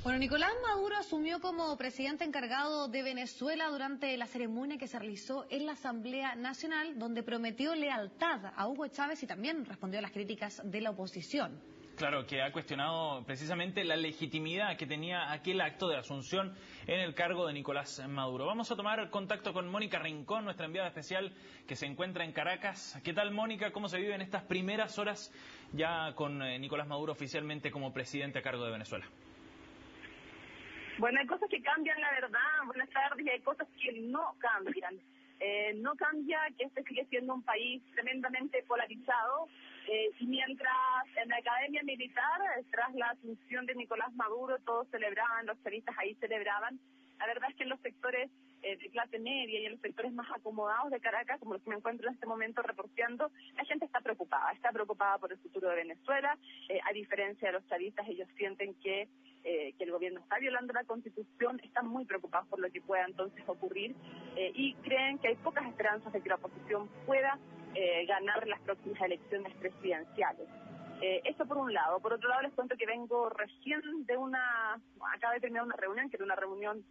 Bueno, Nicolás Maduro asumió como presidente encargado de Venezuela durante la ceremonia que se realizó en la Asamblea Nacional, donde prometió lealtad a Hugo Chávez y también respondió a las críticas de la oposición. Claro, que ha cuestionado precisamente la legitimidad que tenía aquel acto de asunción en el cargo de Nicolás Maduro. Vamos a tomar contacto con Mónica Rincón, nuestra enviada especial que se encuentra en Caracas. ¿Qué tal, Mónica? ¿Cómo se viven estas primeras horas ya con Nicolás Maduro oficialmente como presidente a cargo de Venezuela? Bueno, hay cosas que cambian, la verdad. Buenas tardes, y hay cosas que no cambian. No cambia que este sigue siendo un país tremendamente polarizado, y mientras en la Academia Militar, tras la asunción de Nicolás Maduro, todos celebraban, los chavistas ahí celebraban, la verdad es que en los sectores de clase media y en los sectores más acomodados de Caracas, como los que me encuentro en este momento reporteando, la gente está preocupada por el futuro de Venezuela. A diferencia de los chavistas, ellos sienten que el gobierno está violando la Constitución, están muy preocupados por lo que pueda entonces ocurrir, y creen que hay pocas esperanzas de que la oposición pueda ganar las próximas elecciones presidenciales. Eso por un lado. Por otro lado, les cuento que vengo recién acaba de terminar una reunión, que era una reunión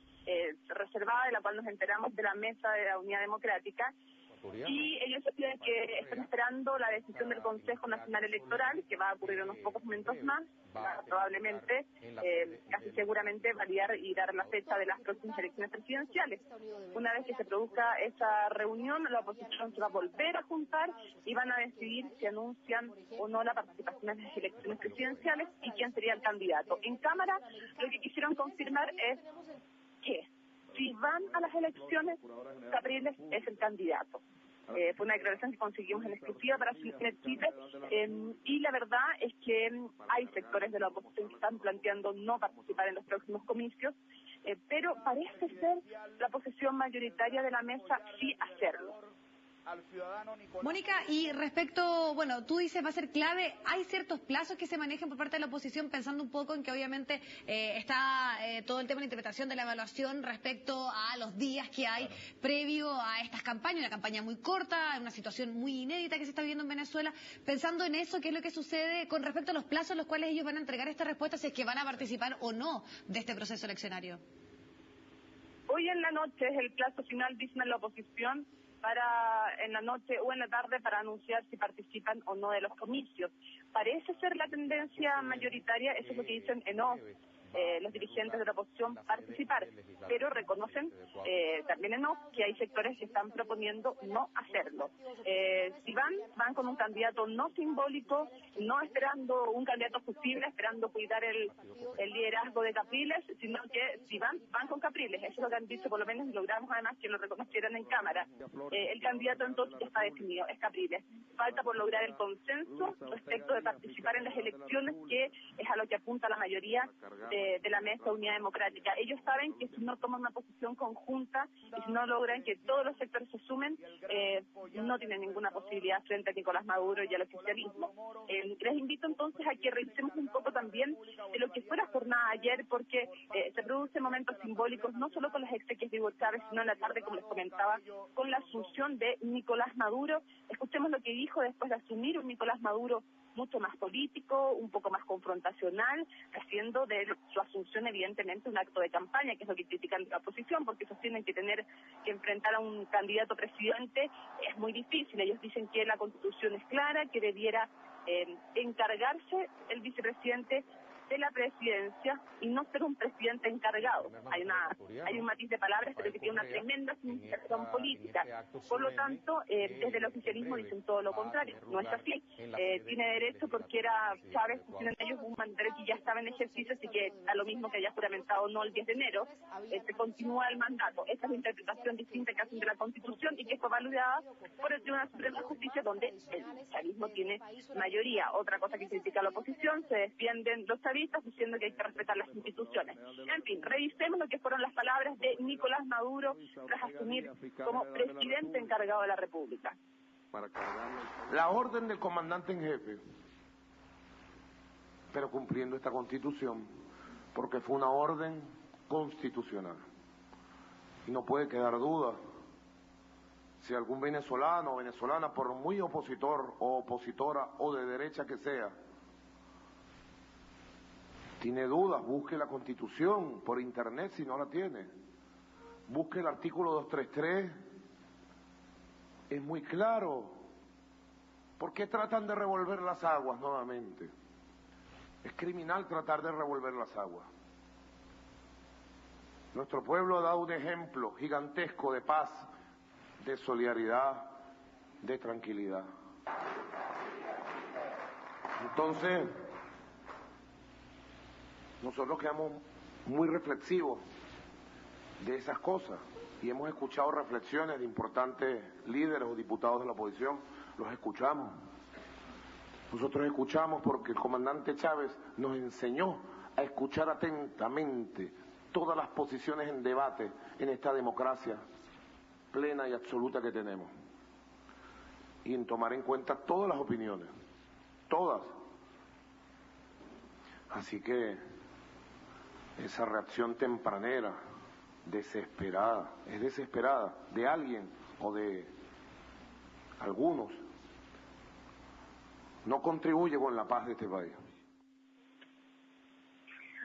reservada, de la cual nos enteramos de la Mesa de la Unidad Democrática, y ellos piden que están esperando la decisión del Consejo Nacional Electoral, que va a ocurrir en unos pocos momentos más, probablemente, casi seguramente validar y dar la fecha de las próximas elecciones presidenciales. Una vez que se produzca esa reunión, la oposición se va a volver a juntar y van a decidir si anuncian o no la participación en las elecciones presidenciales y quién sería el candidato. En Cámara, lo que quisieron confirmar es que si van a las elecciones, Capriles es el candidato. Fue una declaración que conseguimos en exclusiva para Chile, y la verdad es que hay sectores de la oposición que están planteando no participar en los próximos comicios, pero parece ser la posición mayoritaria de la mesa sí hacerlo. Mónica, y respecto, bueno, tú dices va a ser clave, ¿hay ciertos plazos que se manejan por parte de la oposición, pensando un poco en que obviamente está todo el tema de la interpretación de la evaluación respecto a los días que hay previo a estas campañas, una campaña muy corta, una situación muy inédita que se está viviendo en Venezuela? Pensando en eso, ¿qué es lo que sucede con respecto a los plazos en los cuales ellos van a entregar esta respuesta, si es que van a participar o no de este proceso eleccionario? Hoy en la noche es el plazo final, dicen en la oposición, en la noche o en la tarde para anunciar si participan o no de los comicios. Parece ser la tendencia mayoritaria, eso es lo que dicen los dirigentes de la oposición, participar, pero reconocen también que hay sectores que están proponiendo no hacerlo. Si van con un candidato no simbólico, no esperando un candidato fusible, esperando cuidar el liderazgo de Capriles, sino que si van con Capriles. Eso es lo que han dicho, por lo menos, y logramos además que lo reconocieran en Cámara. El candidato entonces está definido, es Capriles. Falta por lograr el consenso respecto de participar en las elecciones, que es a lo que apunta la mayoría de la Mesa de Unidad Democrática. Ellos saben que si no toman una posición conjunta y si no logran que todos los sectores se sumen, no tienen ninguna posibilidad frente a Nicolás Maduro y al oficialismo. Les invito entonces a que revisemos un poco también de lo que fue la jornada ayer, porque se producen momentos simbólicos, no solo con las exequias de Hugo Chávez, sino en la tarde, como les comentaba, con la asunción de Nicolás Maduro. Escuchemos lo que dijo después de asumir un Nicolás Maduro mucho más político, un poco más confrontacional, haciendo de su asunción evidentemente un acto de campaña, que es lo que critican la oposición, porque sostienen que tener que enfrentar a un candidato presidente es muy difícil. Ellos dicen que la Constitución es clara, que debiera encargarse el vicepresidente de la presidencia y no ser un presidente encargado. Hay un matiz de palabras, pero que tiene una tremenda significación política. Por lo tanto, desde el oficialismo dicen todo lo contrario. No es así. Tiene derecho porque era Chávez, tienen ellos un mandatario que ya estaba en ejercicio, así que a lo mismo que haya juramentado no el 10 de enero, se continúa el mandato. Esta es la interpretación distinta que hacen de la Constitución y que fue validada por el Tribunal Supremo de Justicia, donde el chavismo tiene mayoría. Otra cosa que critica la oposición, se defienden los chavistas diciendo que hay que respetar las instituciones. En fin, revisemos lo que fueron las palabras de Nicolás Maduro tras asumir como presidente encargado de la República. La orden del comandante en jefe, pero cumpliendo esta Constitución, porque fue una orden constitucional. Y no puede quedar duda si algún venezolano o venezolana, por muy opositor o opositora o de derecha que sea, Tiene dudas, busque la Constitución por internet si no la tiene. Busque el artículo 233, es muy claro. ¿Por qué tratan de revolver las aguas nuevamente? Es criminal tratar de revolver las aguas. Nuestro pueblo ha dado un ejemplo gigantesco de paz, de solidaridad, de tranquilidad. Entonces, nosotros quedamos muy reflexivos de esas cosas y hemos escuchado reflexiones de importantes líderes o diputados de la oposición, los escuchamos. Nosotros escuchamos porque el comandante Chávez nos enseñó a escuchar atentamente todas las posiciones en debate en esta democracia plena y absoluta que tenemos y en tomar en cuenta todas las opiniones, todas. Así que esa reacción tempranera, desesperada, es desesperada de alguien o de algunos, no contribuye con la paz de este país.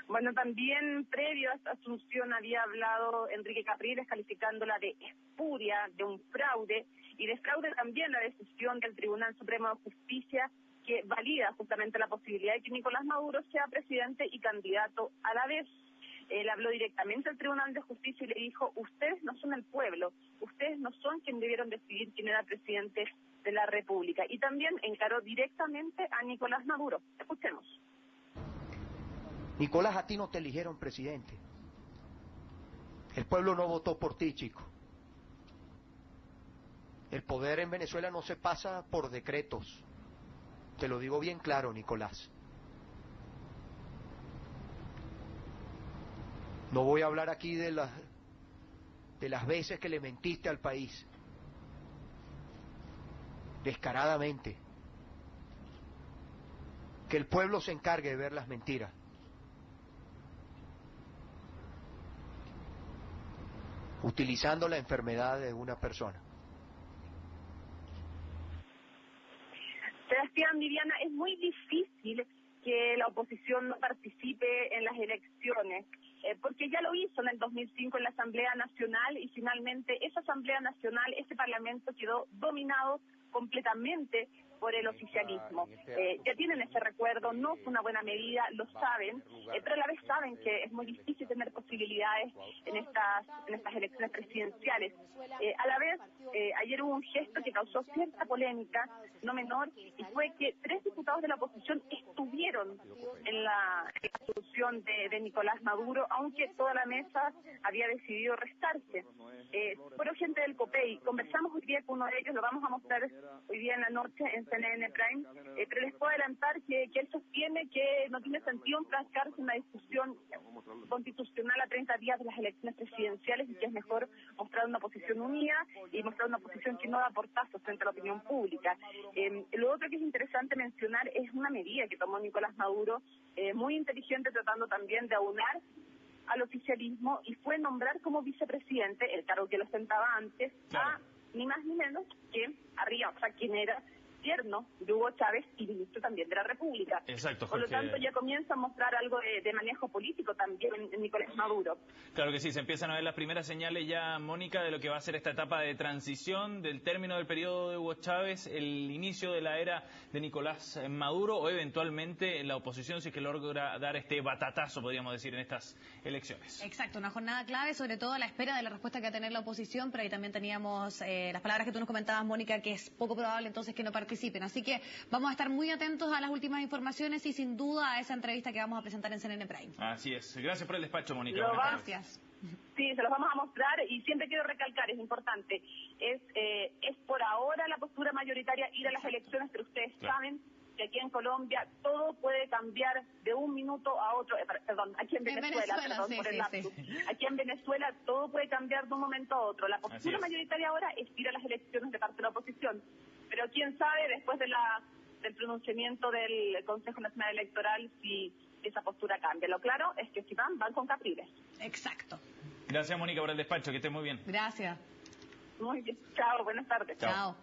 Bueno, también previo a esta asunción había hablado Enrique Capriles calificándola de espuria, de un fraude, y de fraude también la decisión del Tribunal Supremo de Justicia que valida justamente la posibilidad de que Nicolás Maduro sea presidente y candidato a la vez. Él habló directamente al Tribunal de Justicia y le dijo, ustedes no son el pueblo, ustedes no son quienes debieron decidir quién era presidente de la República. Y también encaró directamente a Nicolás Maduro. Escuchemos. Nicolás, a ti no te eligieron presidente. El pueblo no votó por ti, chico. El poder en Venezuela no se pasa por decretos. Te lo digo bien claro, Nicolás. No voy a hablar aquí de las veces que le mentiste al país. Descaradamente. Que el pueblo se encargue de ver las mentiras. Utilizando la enfermedad de una persona. Sebastián, Viviana, es muy difícil que la oposición no participe en las elecciones, porque ya lo hizo en el 2005 en la Asamblea Nacional y finalmente esa Asamblea Nacional, ese Parlamento quedó dominado completamente por el oficialismo. Ya tienen ese recuerdo, no fue una buena medida, lo saben, pero a la vez saben que es muy difícil tener posibilidades en estas elecciones presidenciales. A la vez, ayer hubo un gesto que causó cierta polémica, no menor, y fue que 3 diputados de la oposición estuvieron en la ejecución de Nicolás Maduro, aunque toda la mesa había decidido restarse. Fueron gente del COPEI, conversamos hoy día con uno de ellos, lo vamos a mostrar hoy día en la noche en CNN Prime, pero les puedo adelantar que él sostiene que no tiene sentido enfrascarse en una discusión constitucional a 30 días de las elecciones presidenciales y que es mejor mostrar una posición unida y mostrar una posición que no da portazos frente a la opinión pública. Lo otro que es interesante mencionar es una medida que tomó Nicolás Maduro, muy inteligente, tratando también de aunar al oficialismo, y fue nombrar como vicepresidente, el cargo que lo ostentaba antes, a ni más ni menos que a Rioja, quien era yerno de Hugo Chávez y ministro también de la República. Exacto, Por lo tanto, ya comienza a mostrar algo de manejo político también en Nicolás Maduro. Claro que sí, se empiezan a ver las primeras señales ya, Mónica, de lo que va a ser esta etapa de transición, del término del periodo de Hugo Chávez, el inicio de la era de Nicolás Maduro, o eventualmente la oposición, si es que logra dar este batatazo, podríamos decir, en estas elecciones. Exacto, una jornada clave, sobre todo a la espera de la respuesta que va a tener la oposición, pero ahí también teníamos las palabras que tú nos comentabas, Mónica, que es poco probable entonces que no participen. Así que vamos a estar muy atentos a las últimas informaciones y sin duda a esa entrevista que vamos a presentar en CNN Prime. Así es. Gracias por el despacho, Mónica. Gracias. Sí, se los vamos a mostrar y siempre quiero recalcar, es importante, es por ahora la postura mayoritaria ir a las elecciones, pero ustedes saben que aquí en Colombia todo puede cambiar de un minuto a otro, aquí en Venezuela, aquí en Venezuela todo puede cambiar de un momento a otro. La postura mayoritaria ahora es ir a las elecciones de parte de la oposición, pero quién sabe después del pronunciamiento del Consejo Nacional Electoral si esa postura cambia. Lo claro es que si van con Capriles. Exacto. Gracias, Mónica, por el despacho, que esté muy bien. Gracias. Muy bien, chao, buenas tardes. Chao.